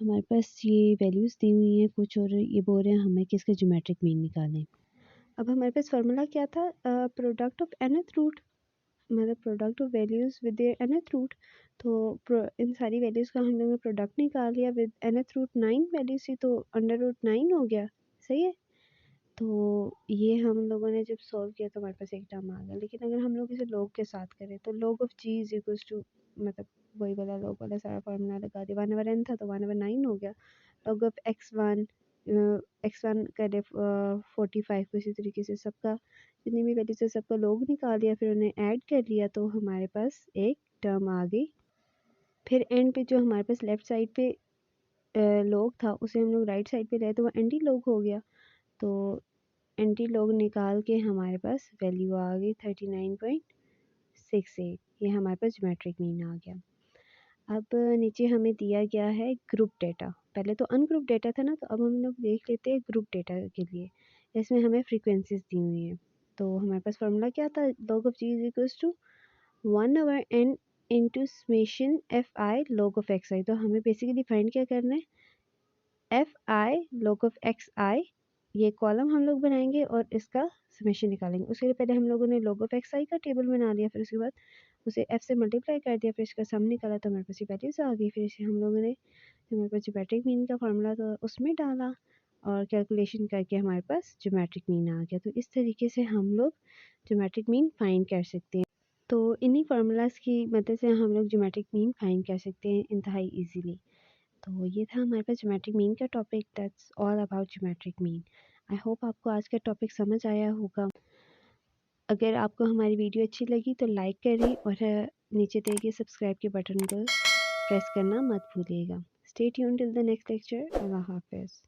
हमारे पास ये वैल्यूज़ दी हुई हैं कुछ और ये बोल रहे हैं हमें कि इसका ज्योमेट्रिक मीन निकालें। अब हमारे पास फार्मूला क्या था, प्रोडक्ट ऑफ nth रूट, मतलब product of values with their nth root. तो इन सारी वैल्यूज़ का हम लोगों ने प्रोडक्ट निकाल लिया विद nth रूट 9 वैल्यूज़ थी तो अंडर रूट 9 हो गया, सही है। तो ये हम लोगों ने जब सॉल्व किया तो हमारे पास एक टर्म आ गया। लेकिन अगर हम लोग इसे लॉग के साथ करें तो log of G is equals to, मतलब वही वाला लॉग वाला सारा फार्मूला लगा दिया। 1/n था तो 1/9 हो गया। लॉग ऑफ x1 करे 45 को इसी तरीके से सबका जितनी भी वैल्यूज है सबका लॉग निकाल दिया, फिर उन्हें ऐड कर लिया तो हमारे पास एक टर्म आ गई। फिर एंड पे जो हमारे पास लेफ्ट साइड पे लॉग था उसे हम लोग राइट साइड पे लाए तो वो एंटी लॉग हो गया। तो एंटी लॉग निकाल के हमारे पास वैल्यू आ गई 39.68। ये हमारे पास ज्योमेट्रिक मीन आ गया। अब नीचे हमें दिया गया है ग्रुप डेटा। पहले तो अनग्रुप डेटा था ना, तो अब हम लोग देख लेते हैं ग्रुप डेटा के लिए। इसमें हमें फ्रीक्वेंसीज दी हुई हैं। तो हमारे पास फार्मूला क्या था, log of g is equals to 1/n into summation F I log of xi। तो हमें बेसिकली फाइंड क्या करना है, F I log of xi, ये कॉलम हम लोग बनाएंगे और इसका समेशन निकालेंगे। उसके लिए पहले हम लोगों ने log of xi का टेबल बना लिया, फिर उसके बाद उसे f से मल्टीप्लाई कर दिया, फिर इसका सम निकाला तो हमारे पास ये वैल्यूज आ गई। फिर इसे हम लोगों ने हमारे पास ज्योमेट्रिक मीन का फार्मूला था उसमें डाला और कैलकुलेशन करके हमारे पास ज्योमेट्रिक मीन आ गया। तो इस तरीके से हम लोग ज्योमेट्रिक मीन फाइंड कर सकते हैं। तो इन्हीं फार्मूलाज की मदद से हम लोग ज्योमेट्रिक मीन फाइंड कर सकते हैं इंतहाई इजीली। तो ये था हमारे पास ज्योमेट्रिक मीन का topic. That's all about geometric mean. I hope आपको आज का टॉपिक समझ आया होगा। अगर आपको हमारी वीडियो अच्छी लगी तो लाइक करें और नीचे दिए गए सब्सक्राइब के बटन को प्रेस करना मत भूलिएगा। Stay tuned till the next lecture. अल्लाह हाफिज़।